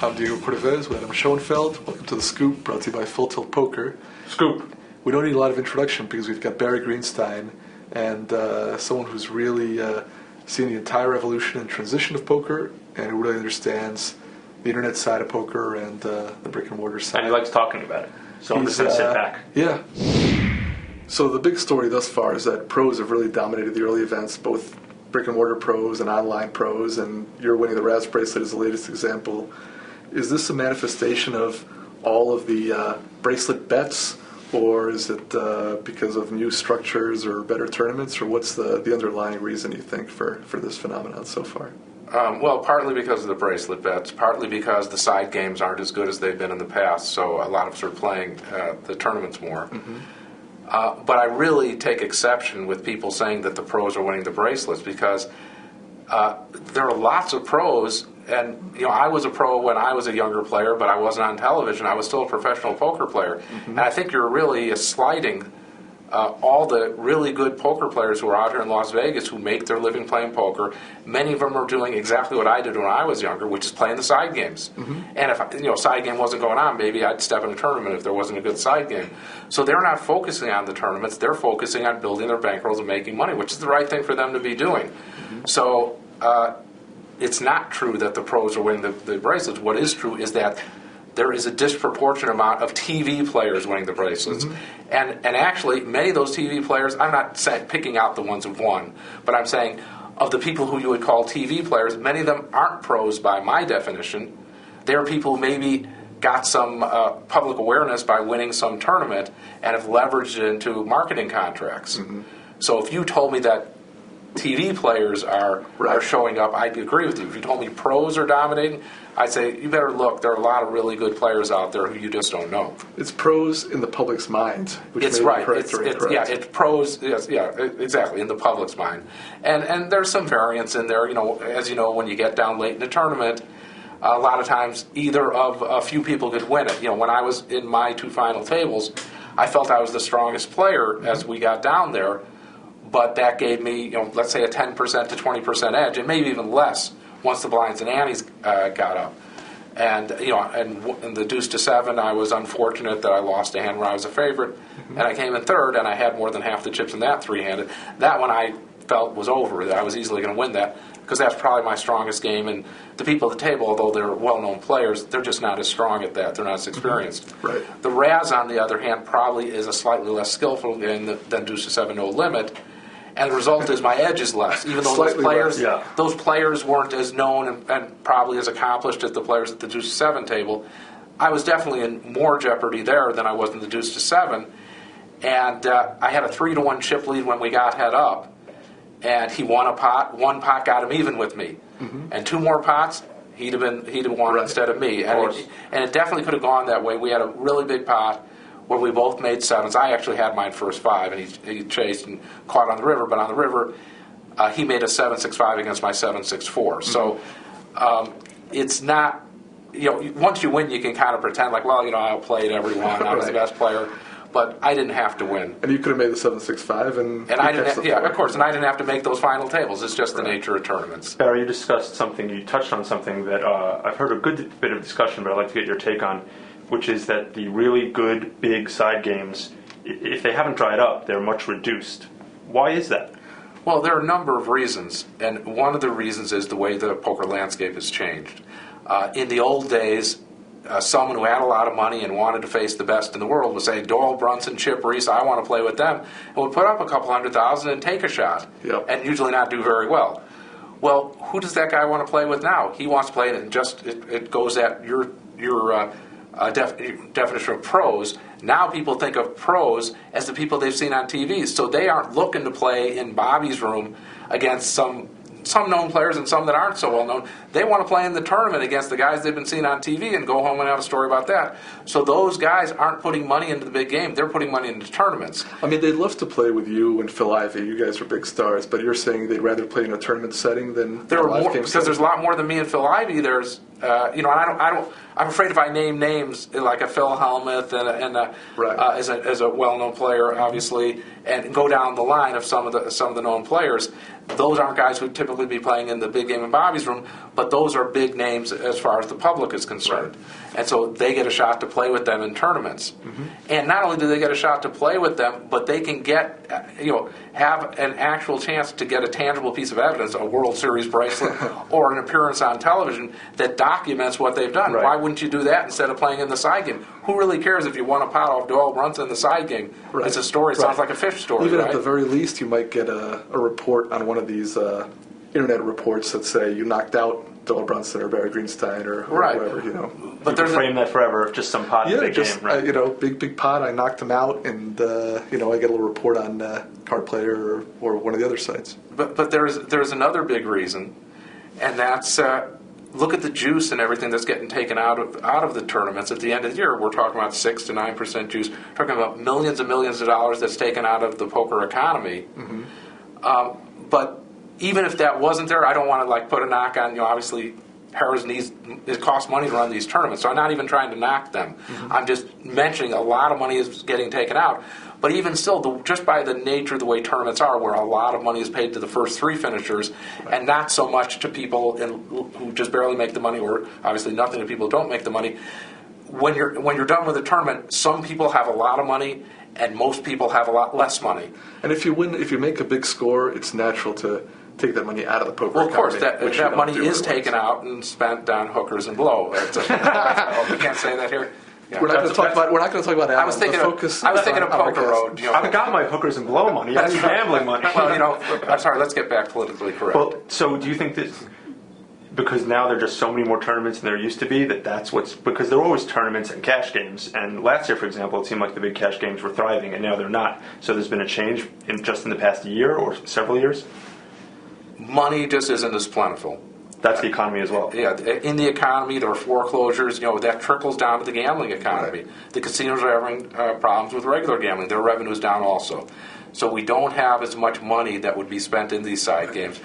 I'm Diego Cordovez with Adam Schoenfeld. Welcome to The Scoop, brought to you by Full Tilt Poker. Scoop. We don't need a lot of introduction because we've got Barry Greenstein and someone who's really seen the entire evolution and transition of poker and who really understands the internet side of poker and the brick and mortar side. And he likes talking about it. So I'm just going to sit back. Yeah. So the big story thus far is that pros have really dominated the early events, both brick and mortar pros and online pros, and you're winning the Raz bracelet is the latest example. Is this a manifestation of all of the bracelet bets, or is it because of new structures or better tournaments, or what's the underlying reason you think for this phenomenon so far? Well, partly because of the bracelet bets, partly because the side games aren't as good as they've been in the past, so a lot of us are playing the tournaments more. Mm-hmm. But I really take exception with people saying that the pros are winning the bracelets, because there are lots of pros, and I was a pro when I was a younger player, but I wasn't on television. I was still a professional poker player. Mm-hmm. And I think you're really slighting all the really good poker players who are out here in Las Vegas who make their living playing poker. Many of them are doing exactly what I did when I was younger, which is playing the side games. Mm-hmm. And if a side game wasn't going on, maybe I'd step in a tournament if there wasn't a good side game. So they're not focusing on the tournaments. They're focusing on building their bankrolls and making money, which is the right thing for them to be doing. Mm-hmm. So it's not true that the pros are winning the bracelets. What is true is that there is a disproportionate amount of TV players winning the bracelets. Mm-hmm. And actually, many of those TV players, I'm not picking out the ones who've won, but I'm saying of the people who you would call TV players, many of them aren't pros by my definition. They're people who maybe got some public awareness by winning some tournament and have leveraged it into marketing contracts. Mm-hmm. So if you told me that TV players are showing up, I'd agree with you. If you told me pros are dominating, I'd say you better look. There are a lot of really good players out there who you just don't know. It's pros in the public's mind, which it's may right. be correct or incorrect. Yeah, it's pros. Yes, yeah, exactly, in the public's mind. And there's some variance in there. As you know, when you get down late in the tournament, a lot of times either of a few people could win it. When I was in my two final tables, I felt I was the strongest player as we got down there. But that gave me, let's say a 10% to 20% edge, and maybe even less once the blinds and antes got up. And in the deuce to seven, I was unfortunate that I lost a hand where I was a favorite, mm-hmm. and I came in third, and I had more than half the chips in that three-handed. That one I felt was over, that I was easily going to win that, because that's probably my strongest game. And the people at the table, although they're well-known players, they're just not as strong at that. They're not as experienced. Mm-hmm. Right. The Raz, on the other hand, probably is a slightly less skillful game than deuce to seven, no limit. And the result is my edge is less, even though those players weren't as known and probably as accomplished as the players at the deuce to seven table. I was definitely in more jeopardy there than I was in the deuce to seven. And I had a 3-1 chip lead when we got head up. And he won a pot. One pot got him even with me. Mm-hmm. And two more pots, he'd have won instead of me. And it definitely could have gone that way. We had a really big pot where we both made sevens. I actually had mine first five, and he chased and caught on the river. But on the river, he made a 7-6-5 against my 7-6-4. Mm-hmm. So it's not, once you win, you can kind of pretend like, well, I outplayed everyone. I was the best player. But I didn't have to win. And you could have made the 7-6-5, and I didn't. Of course, and I didn't have to make those final tables. It's just the nature of tournaments. Barry, you touched on something that I've heard a good bit of discussion, but I'd like to get your take on, which is that the really good, big side games, if they haven't dried up, they're much reduced. Why is that? Well, there are a number of reasons, and one of the reasons is the way the poker landscape has changed. In the old days, someone who had a lot of money and wanted to face the best in the world would say, Doyle, Brunson, Chip Reese, I want to play with them, and would put up a couple $100,000 and take a shot, and usually not do very well. Well, who does that guy want to play with now? He wants to play it, and it goes at your definition of pros. Now people think of pros as the people they've seen on TV. So they aren't looking to play in Bobby's room against some known players and some that aren't so well known. They want to play in the tournament against the guys they've been seeing on TV and go home and have a story about that. So those guys aren't putting money into the big game. They're putting money into tournaments. I mean, they'd love to play with you and Phil Ivey. You guys are big stars, but you're saying they'd rather play in a tournament setting than because there's a lot more than me and Phil Ivey. There's And I'm afraid if I name names like a Phil Hellmuth as a well-known player, obviously, and go down the line of some of the known players, those aren't guys who'd typically be playing in the big game in Bobby's room, but those are big names as far as the public is concerned. Right. And so they get a shot to play with them in tournaments. Mm-hmm. And not only do they get a shot to play with them, but they can get, have an actual chance to get a tangible piece of evidence, a World Series bracelet or an appearance on television that documents what they've done. Right. Why wouldn't you do that instead of playing in the side game? Who really cares if you won a pot off 12 runs in the side game? Right. It's a story. It sounds like a fish story. Even at the very least, you might get a report on one of these internet reports that say you knocked out Bill Brunson or Barry Greenstein or whatever, But you can frame that forever, just some pot in the big game, right? Big pot, I knocked him out, and, I get a little report on Card Player or one of the other sites. But there's another big reason, and that's look at the juice and everything that's getting taken out of the tournaments at the end of the year. We're talking about 6 to 9% juice. We're talking about millions and millions of dollars that's taken out of the poker economy. Mm-hmm. But even if that wasn't there, I don't want to put a knock on. Obviously, Harrah's needs, it costs money to run these tournaments, so I'm not even trying to knock them. Mm-hmm. I'm just mentioning a lot of money is getting taken out. But even still, just by the nature of the way tournaments are, where a lot of money is paid to the first three finishers, and not so much to people who just barely make the money, or obviously nothing to people who don't make the money. When you're done with a tournament, some people have a lot of money, and most people have a lot less money. And if you make a big score, it's natural to take that money out of the poker Well, of course, economy, that money is taken out and spent on hookers and blow. You can't say that here. Yeah. We're not going to talk about Alan. I was thinking of Poker Road. I've got my hookers and blow money. That's gambling money. Well, I'm sorry. Let's get back politically correct. Well, so do you think that because now there are just so many more tournaments than there used to be, that's what's because there were always tournaments and cash games, and last year, for example, it seemed like the big cash games were thriving, and now they're not. So there's been a change in the past year or several years. Money just isn't as plentiful. That's the economy as well. Yeah, in the economy, there are foreclosures. That trickles down to the gambling economy. Right. The casinos are having problems with regular gambling. Their revenue's down also. So we don't have as much money that would be spent in these side games,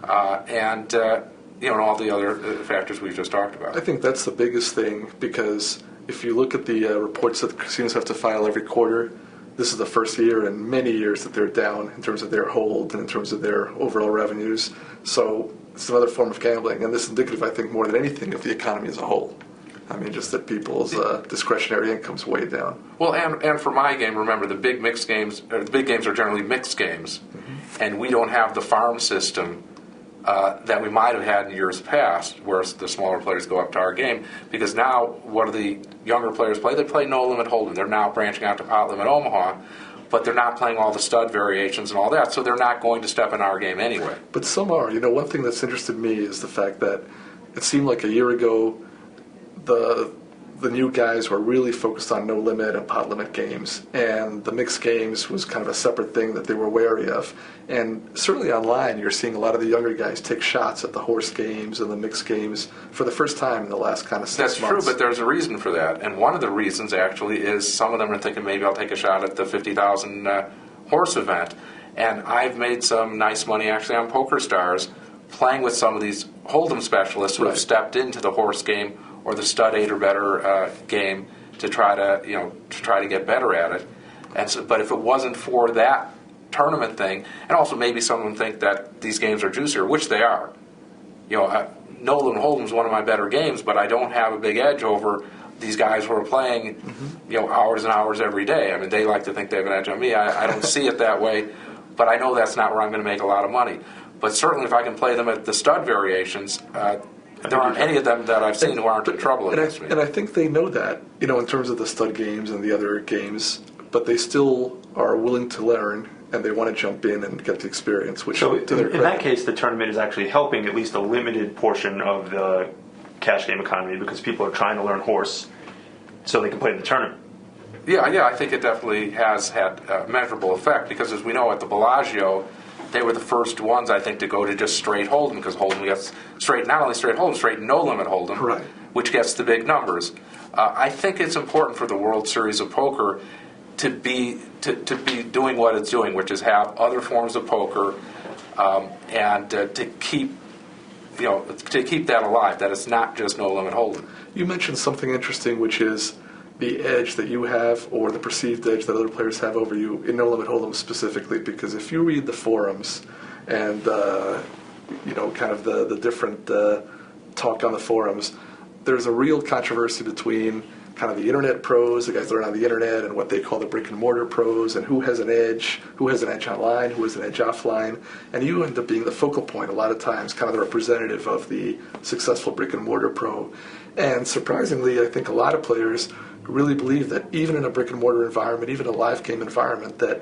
and all the other factors we've just talked about. I think that's the biggest thing, because if you look at the reports that the casinos have to file every quarter, this is the first year in many years that they're down in terms of their hold and in terms of their overall revenues. So it's another form of gambling, and this is indicative, I think, more than anything, of the economy as a whole. I mean, just that people's discretionary income's way down. Well, and for my game, remember, the big games are generally mixed games, mm-hmm. and we don't have the farm system that we might have had in years past, where the smaller players go up to our game, because now what do the younger players play? They play no limit hold'em. They're now branching out to pot limit Omaha, but they're not playing all the stud variations and all that, so they're not going to step in our game anyway. But some are. One thing that's interested me is the fact that it seemed like a year ago the new guys were really focused on no limit and pot limit games, and the mixed games was kind of a separate thing that they were wary of. And certainly online, you're seeing a lot of the younger guys take shots at the horse games and the mixed games for the first time in the last kind of 6 months. That's true, but there's a reason for that. And one of the reasons, actually, is some of them are thinking, maybe I'll take a shot at the 50,000 horse event. And I've made some nice money, actually, on PokerStars, playing with some of these hold'em specialists who have stepped into the horse game or the stud 8 or better game to try to get better at it. And so, but if it wasn't for that tournament thing, and also maybe someone think that these games are juicier, which they are. No Limit Hold'em is one of my better games, but I don't have a big edge over these guys who are playing, mm-hmm. Hours and hours every day. I mean, they like to think they have an edge on me. I don't see it that way, but I know that's not where I'm going to make a lot of money. But certainly, if I can play them at the stud variations. There aren't any of them that I've seen who aren't in trouble against me. And I think they know that, in terms of the stud games and the other games, but they still are willing to learn, and they want to jump in and get the experience. So in that case, the tournament is actually helping at least a limited portion of the cash game economy, because people are trying to learn horse so they can play in the tournament. Yeah, I think it definitely has had a measurable effect, because as we know at the Bellagio, they were the first ones, I think, to go to just straight hold'em, because hold'em gets not only straight hold'em, straight no limit hold'em, right. Which gets the big numbers. I think it's important for the World Series of Poker to be doing what it's doing, which is have other forms of poker, and to keep to keep that alive, that it's not just no limit hold'em. You mentioned something interesting, which is the edge that you have, or the perceived edge that other players have over you in no limit hold'em specifically. Because if you read the forums and kind of the different talk on the forums, there's a real controversy between kind of the internet pros, the guys that are on the internet, and what they call the brick and mortar pros, and who has an edge online, who has an edge offline, and you end up being the focal point a lot of times, kind of the representative of the successful brick and mortar pro. And surprisingly, I think a lot of players really believe that even in a brick and mortar environment, even a live game environment, that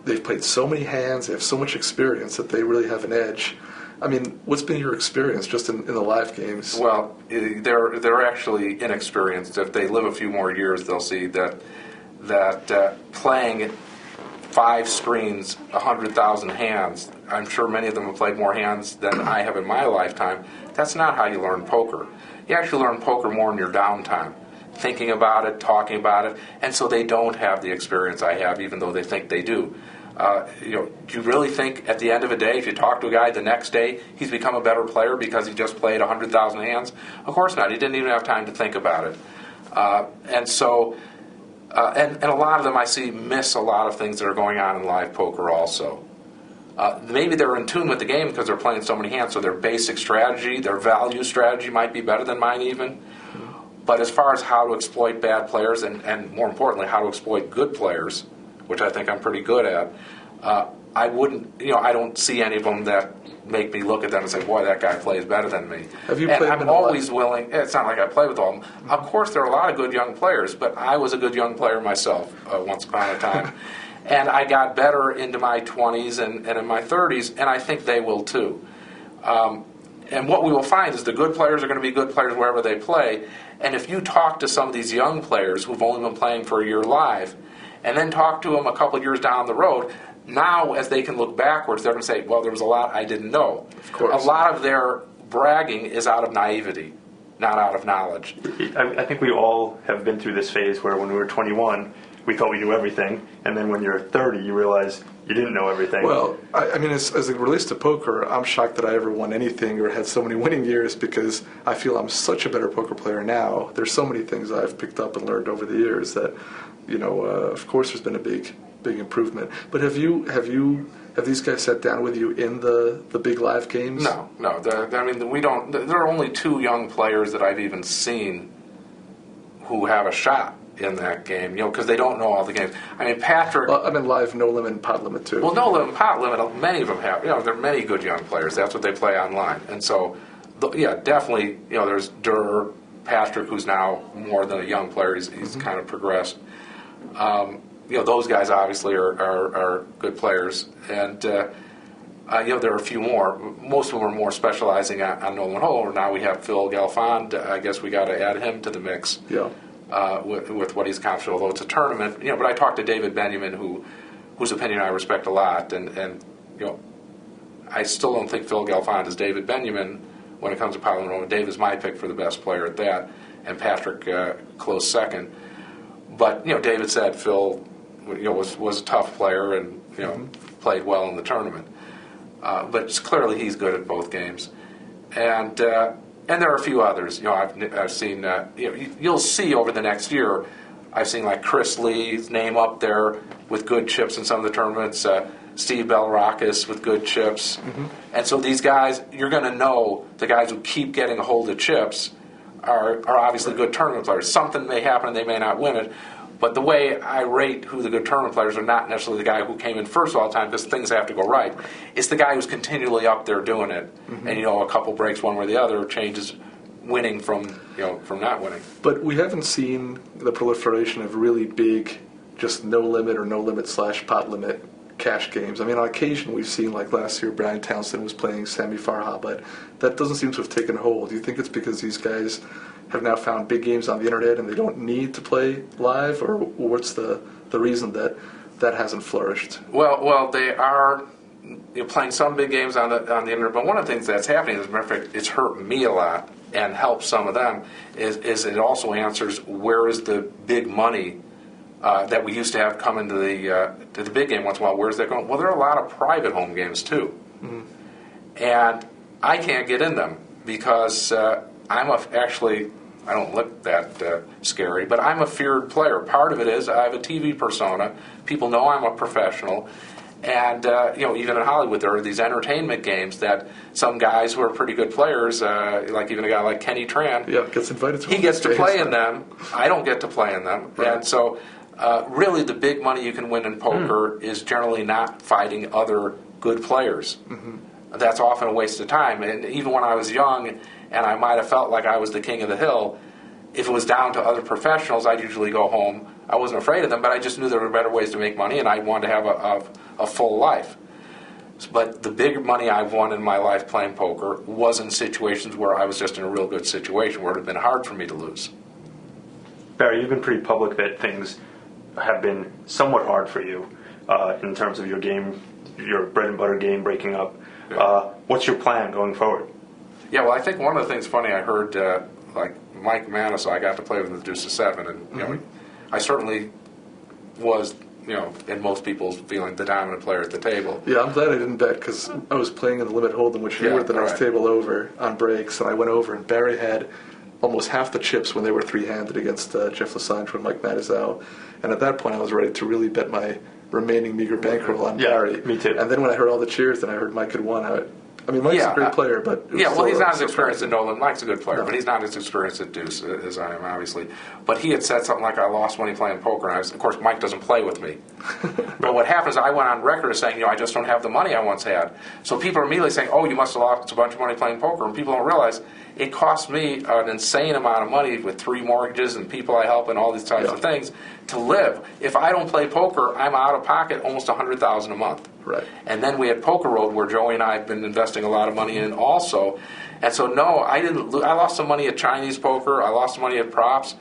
they've played so many hands, they have so much experience that they really have an edge. I mean, what's been your experience just in the live games? Well, they're actually inexperienced. If they live a few more years, they'll see that playing 5 screens, 100,000 hands, I'm sure many of them have played more hands than I have in my lifetime. That's not how you learn poker. You actually learn poker more in your downtime, thinking about it, talking about it, and so they don't have the experience I have, even though they think they do. Do you really think at the end of a day, if you talk to a guy the next day, he's become a better player because he just played 100,000 hands? Of course not. He didn't even have time to think about it. And a lot of them I see miss a lot of things that are going on in live poker also. Maybe they're in tune with the game because they're playing so many hands, so their basic strategy, their value strategy might be better than mine even. But as far as how to exploit bad players, and more importantly, how to exploit good players, which I think I'm pretty good at, I don't see any of them that make me look at them and say, boy, that guy plays better than me. Have you played I'm always willing, it's not like I play with all of them. Of course, there are a lot of good young players, but I was a good young player myself once upon a time. And I got better into my 20s and in my 30s, and I think they will too. And what we will find is the good players are going to be good players wherever they play. And if you talk to some of these young players who've only been playing for a year live, and then talk to them a couple of years down the road, now as they can look backwards, they're going to say, well, there was a lot I didn't know. Of course. A lot of their bragging is out of naivety, not out of knowledge. I think we all have been through this phase where when we were 21, we thought we knew everything, and then when you're 30, you realize you didn't know everything. Well, I mean, as it relates to poker, I'm shocked that I ever won anything or had so many winning years, because I feel I'm such a better poker player now. There's so many things I've picked up and learned over the years that, of course, there's been a big improvement. But have these guys sat down with you in the big live games? No. We don't. There are only 2 young players that I've even seen who have a shot in that game, because they don't know all the games. I mean, Patrick... Well, I mean, live, no limit, and pot limit, too. Well, no limit, pot limit, many of them have. There are many good young players. That's what they play online. And so, definitely, there's Durr, Patrick, who's now more than a young player. He's kind of progressed. Those guys obviously are good players. And, there are a few more. Most of them are more specializing on no limit hold'em. Now we have Phil Galfond. I guess we got to add him to the mix. Yeah. With what he's accomplished, although it's a tournament. But I talked to David Benjamin, whose opinion I respect a lot, and I still don't think Phil Galfond is David Benjamin when it comes to Power Roman. Dave is my pick for the best player at that, and Patrick close second. But David said Phil was a tough player and played well in the tournament. But clearly he's good at both games, and there are a few others. I've seen. You'll see over the next year. I've seen like Chris Lee's name up there with good chips in some of the tournaments. Steve Belrakis with good chips, and so these guys, you're going to know the guys who keep getting a hold of chips are obviously good tournament players. Something may happen and they may not win it. But the way I rate who the good tournament players are not necessarily the guy who came in first all the time, because things have to go right. It's the guy who's continually up there doing it, and a couple breaks one way or the other changes winning from not winning. But we haven't seen the proliferation of really big, just no limit or no limit / pot limit cash games. I mean, on occasion we've seen, like last year, Brian Townsend was playing Sammy Farha, but that doesn't seem to have taken hold. Do you think it's because these guys have now found big games on the internet and they don't need to play live, or what's the reason that hasn't flourished? Well, they are playing some big games on the internet, but one of the things that's happening, as a matter of fact, it's hurt me a lot and helped some of them, is it also answers where is the big money that we used to have come into the big game once in a while. Where's that going? Well, there are a lot of private home games too, and I can't get in them because actually, I don't look that scary, but I'm a feared player. Part of it is I have a TV persona. People know I'm a professional. And, even in Hollywood, there are these entertainment games that some guys who are pretty good players, like even a guy like Kenny Tran, gets invited to. He gets to play in them. I don't get to play in them. Right. And so, really, the big money you can win in poker is generally not fighting other good players. That's often a waste of time. And even when I was young, and I might have felt like I was the king of the hill, if it was down to other professionals, I'd usually go home. I wasn't afraid of them, but I just knew there were better ways to make money, and I wanted to have a full life. But the big money I've won in my life playing poker was in situations where I was just in a real good situation, where it had been hard for me to lose. Barry, you've been pretty public that things have been somewhat hard for you in terms of your game, your bread and butter game breaking up. Yeah. What's your plan going forward? Yeah, well, I think one of the things funny I heard, like Mike Manis, I got to play with the Deuce of Seven, and I certainly was, in most people's feeling, the dominant player at the table. Yeah, I'm glad I didn't bet because I was playing in the limit hold'em, which you were at the next table over on breaks, and I went over, and Barry had almost half the chips when they were three-handed against Jeff Lasange and Mike Matizau, and at that point I was ready to really bet my remaining meager bankroll on Barry. Me too. And then when I heard all the cheers, then I heard Mike had won. Mike's a great player, but... He's not as experienced as Nolan. Mike's a good player, but he's not as experienced at Deuce as I am, obviously. But he had said something like, I lost money playing poker, and of course, Mike doesn't play with me. But what happens, I went on record as saying, I just don't have the money I once had. So people are immediately saying, you must have lost a bunch of money playing poker, and people don't realize it cost me an insane amount of money with 3 mortgages and people I help and all these types of things to live. If I don't play poker, I'm out of pocket almost $100,000 a month. Right. And then we had Poker Road, where Joey and I have been investing a lot of money in also. And so, no, I didn't. I lost some money at Chinese poker. I lost some money at props.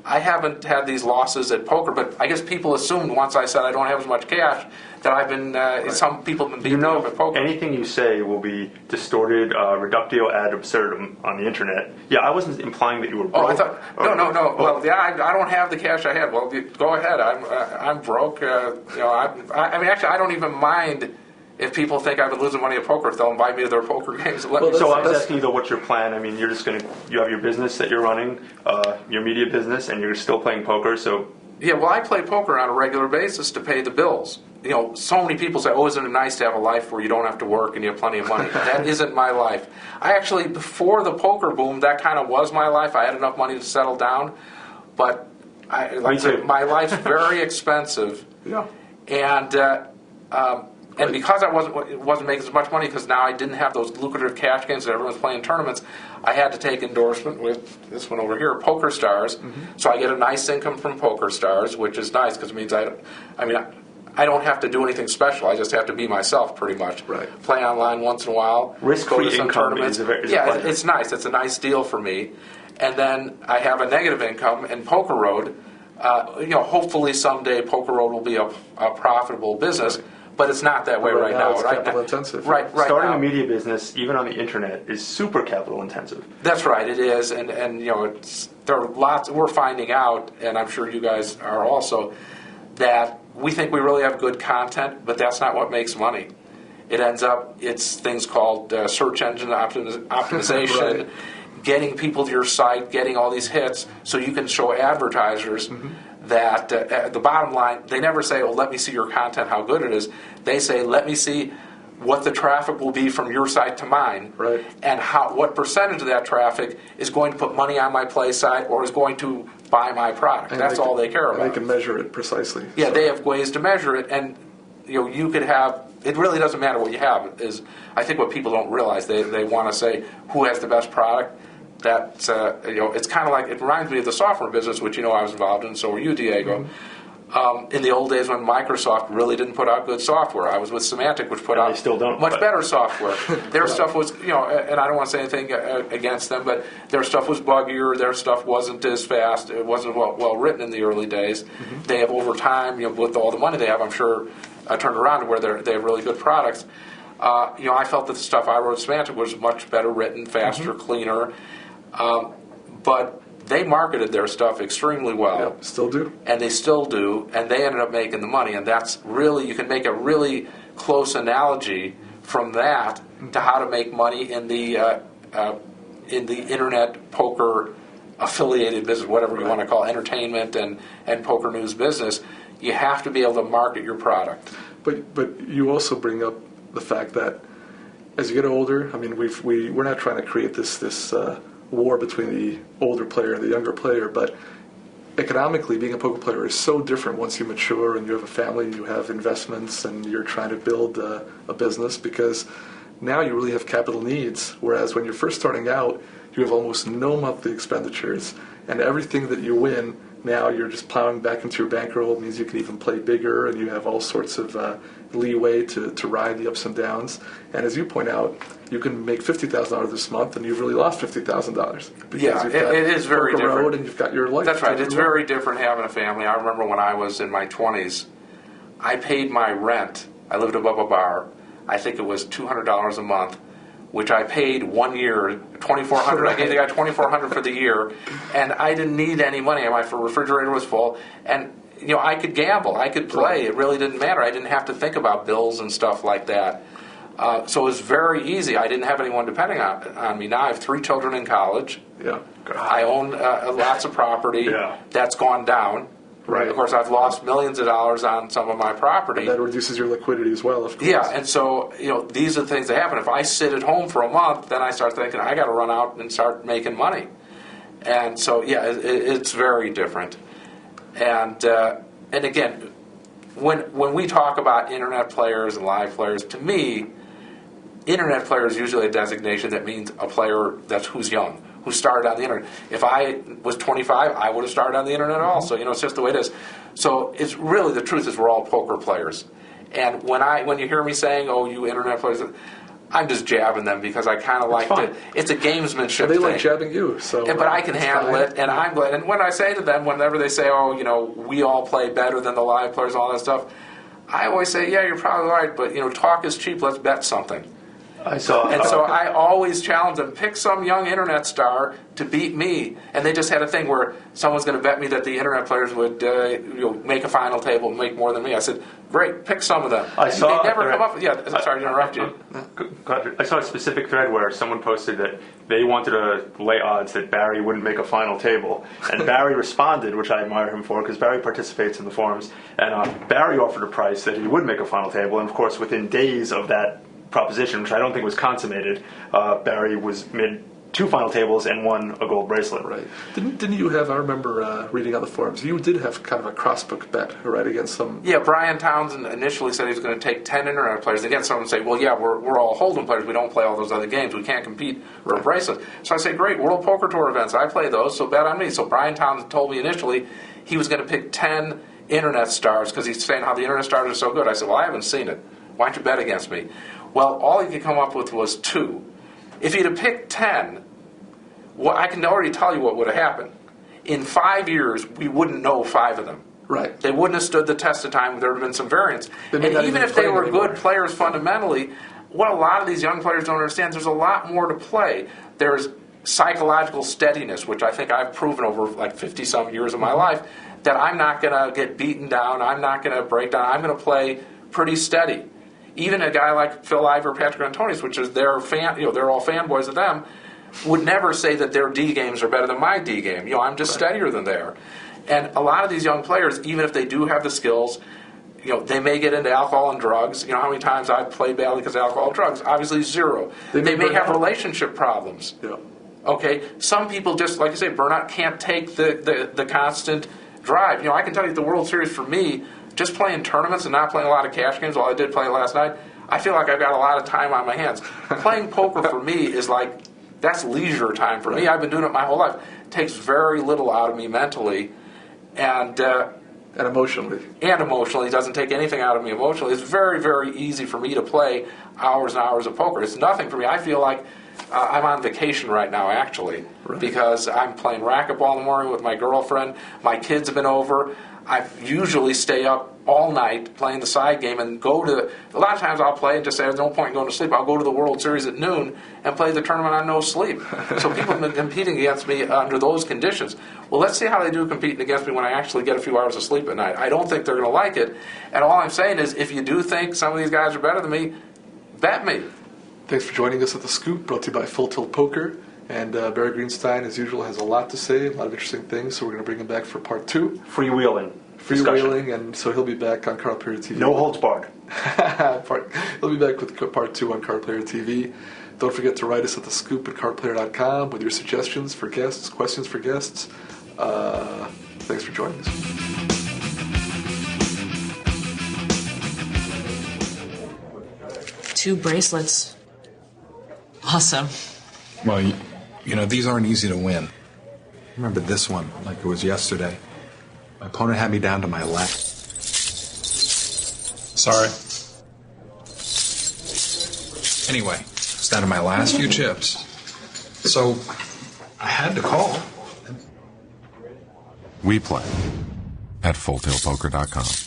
I haven't had these losses at poker, but I guess people assumed once I said I don't have as much cash that I've been. Some people have been beating up at poker. Anything you say will be distorted, reductio ad absurdum on the internet. Yeah, I wasn't implying that you were broke. I thought no. Well, yeah, I don't have the cash I had. Well, go ahead. I'm broke. Actually, I don't even mind if people think I've been losing money at poker, if they'll invite me to their poker games. So I was asking you, though, what's your plan? You're just you have your business that you're running, your media business, and you're still playing poker, so... Yeah, well, I play poker on a regular basis to pay the bills. So many people say, isn't it nice to have a life where you don't have to work and you have plenty of money? That isn't my life. I actually, before the poker boom, that kind of was my life. I had enough money to settle down, but my life's very expensive. Yeah. And because I wasn't making as much money, because now I didn't have those lucrative cash games that everyone's playing tournaments, I had to take endorsement with this one over here, Poker Stars. So I get a nice income from Poker Stars, which is nice because it means I don't have to do anything special. I just have to be myself, pretty much. Right. Play online once in a while. Risk-free income is a pleasure. It's nice. It's a nice deal for me. And then I have a negative income in Poker Road. Hopefully someday Poker Road will be a profitable business. But it's not that way right now. It's capital intensive. Right Starting now, a media business, even on the internet, is super capital intensive. That's right, it is, and there are lots. We're finding out, and I'm sure you guys are also, that we think we really have good content, but that's not what makes money. It's things called search engine optimization. Right. Getting people to your site, getting all these hits, so you can show advertisers that at the bottom line, they never say, let me see your content, how good it is. They say, let me see what the traffic will be from your site to mine, right, and what percentage of that traffic is going to put money on my play site or is going to buy my product. That's all they care about. They can measure it precisely. Yeah, so they have ways to measure it, and you could have. It really doesn't matter what you have. I think what people don't realize, they want to say who has the best product. That's it's kind of like, it reminds me of the software business, which I was involved in. So were you, Diego. In the old days when Microsoft really didn't put out good software, I was with Symantec, which put out still don't, much better software. Their stuff was, and I don't want to say anything against them, but their stuff was buggier. Their stuff wasn't as fast. It wasn't well written in the early days. They have over time, with all the money they have, I'm sure, turned around to where they have really good products. I felt that the stuff I wrote at Symantec was much better written, faster, cleaner. But they marketed their stuff extremely well. Yep, still do. And they still do, and they ended up making the money. And that's really, you can make a really close analogy from that to how to make money in the internet poker affiliated business, whatever you want to call it, entertainment and poker news business. You have to be able to market your product. But you also bring up the fact that as you get older, I mean, we're not trying to create this war between the older player and the younger player, but economically, being a poker player is so different once you mature and you have a family, you have investments, and you're trying to build a business, because now you really have capital needs, whereas when you're first starting out, you have almost no monthly expenditures, and everything that you win, now you're just plowing back into your bankroll. It means you can even play bigger, and you have all sorts of leeway to ride the ups and downs. And as you point out, you can make $50,000 this month, and you've really lost $50,000. Yeah, it is very different. Road, and you've got your life. That's right. It's very different having a family. I remember when I was in my 20s, I paid my rent. I lived above a bar. I think it was $200 a month, which I paid 1 year, $2,400. I gave the guy $2,400 for the year, and I didn't need any money. My refrigerator was full, and I could gamble, I could play. It really didn't matter. I didn't have to think about bills and stuff like that. So it was very easy. I didn't have anyone depending on me. Now I have 3 children in college. Yeah. I own lots of property. Yeah. That's gone down. Right. Of course, I've lost millions of dollars on some of my property. And that reduces your liquidity as well, of course. Yeah, and so, these are the things that happen. If I sit at home for a month, then I start thinking, I got to run out and start making money. And so, yeah, it's very different. And again, when we talk about internet players and live players, to me, internet player is usually a designation that means a player who's young, who started on the internet. If I was 25, I would have started on the internet also. It's just the way it is. So it's really, the truth is, we're all poker players. And when you hear me saying, "Oh, you internet players," I'm just jabbing them because I kind of like to. It's a gamesmanship they thing. like jabbing you, so. But I can handle it, and I'm glad. And when I say to them, whenever they say, "Oh, we all play better than the live players," and all that stuff, I always say, "Yeah, you're probably right, but talk is cheap. Let's bet something." And so I always challenge them, pick some young internet star to beat me. And they just had a thing where someone's going to bet me that the internet players would make a final table and make more than me. I said, great, pick some of them. They never come up with, sorry to interrupt you. I saw a specific thread where someone posted that they wanted to lay odds that Barry wouldn't make a final table. And Barry responded, which I admire him for, because Barry participates in the forums. And Barry offered a price that he would make a final table. And of course, within days of that proposition, which I don't think was consummated, Barry made 2 final tables and won a gold bracelet. Right. Didn't you have, I remember reading on the forums, you did have kind of a crossbook bet, right, against some... Yeah, Brian Townsend initially said he was going to take 10 internet players. Again, someone would say, well, yeah, we're all Hold'em players. We don't play all those other games. We can't compete for a bracelet. So I say, great, World Poker Tour events. I play those, so bet on me. So Brian Townsend told me initially he was going to pick 10 internet stars because he's saying how the internet stars are so good. I said, well, I haven't seen it. Why don't you bet against me? Well, all he could come up with was 2. If he'd have picked 10, I can already tell you what would have happened. In 5 years, we wouldn't know 5 of them. Right. They wouldn't have stood the test of time. There would have been some variance. And even if they were good players fundamentally, what a lot of these young players don't understand, there's a lot more to play. There's psychological steadiness, which I think I've proven over like 50-some years of my life, that I'm not going to get beaten down. I'm not going to break down. I'm going to play pretty steady. Even a guy like Phil Ivor, Patrick Antonius, which is they're all fanboys of them, would never say that their D games are better than my D game. I'm just steadier than they are. And a lot of these young players, even if they do have the skills, they may get into alcohol and drugs. How many times I've played badly because of alcohol and drugs? Obviously 0. They may have relationship problems. Yeah. Okay, some people just, like you say, burnout, can't take the constant drive. I can tell you the World Series for me, just playing tournaments and not playing a lot of cash games, while I did play last night, I feel like I've got a lot of time on my hands. Playing poker for me is like, that's leisure time for me. I've been doing it my whole life. It takes very little out of me mentally. And emotionally. And emotionally. It doesn't take anything out of me emotionally. It's very, very easy for me to play hours and hours of poker. It's nothing for me. I feel like I'm on vacation right now, actually, because I'm playing racquetball in the morning with my girlfriend. My kids have been over. I usually stay up all night playing the side game and go to... A lot of times I'll play and just say there's no point in going to sleep. I'll go to the World Series at noon and play the tournament on no sleep. So people have been competing against me under those conditions. Well, let's see how they do competing against me when I actually get a few hours of sleep at night. I don't think they're going to like it. And all I'm saying is, if you do think some of these guys are better than me, bet me. Thanks for joining us at The Scoop, brought to you by Full Tilt Poker. And Barry Greenstein, as usual, has a lot to say, a lot of interesting things, so we're going to bring him back for part 2. Freewheeling. Freewheeling, and so he'll be back on Card Player TV. No holds barred. He'll be back with part 2 on Card Player TV. Don't forget to write us at thescoop@cardplayer.com with your suggestions for guests, questions for guests. Thanks for joining us. 2 bracelets. Awesome. Well, you know, these aren't easy to win. I remember this one like it was yesterday. My opponent had me down to my left. Sorry. Anyway, it's down to my last few chips. So I had to call. We play at FullTailPoker.com.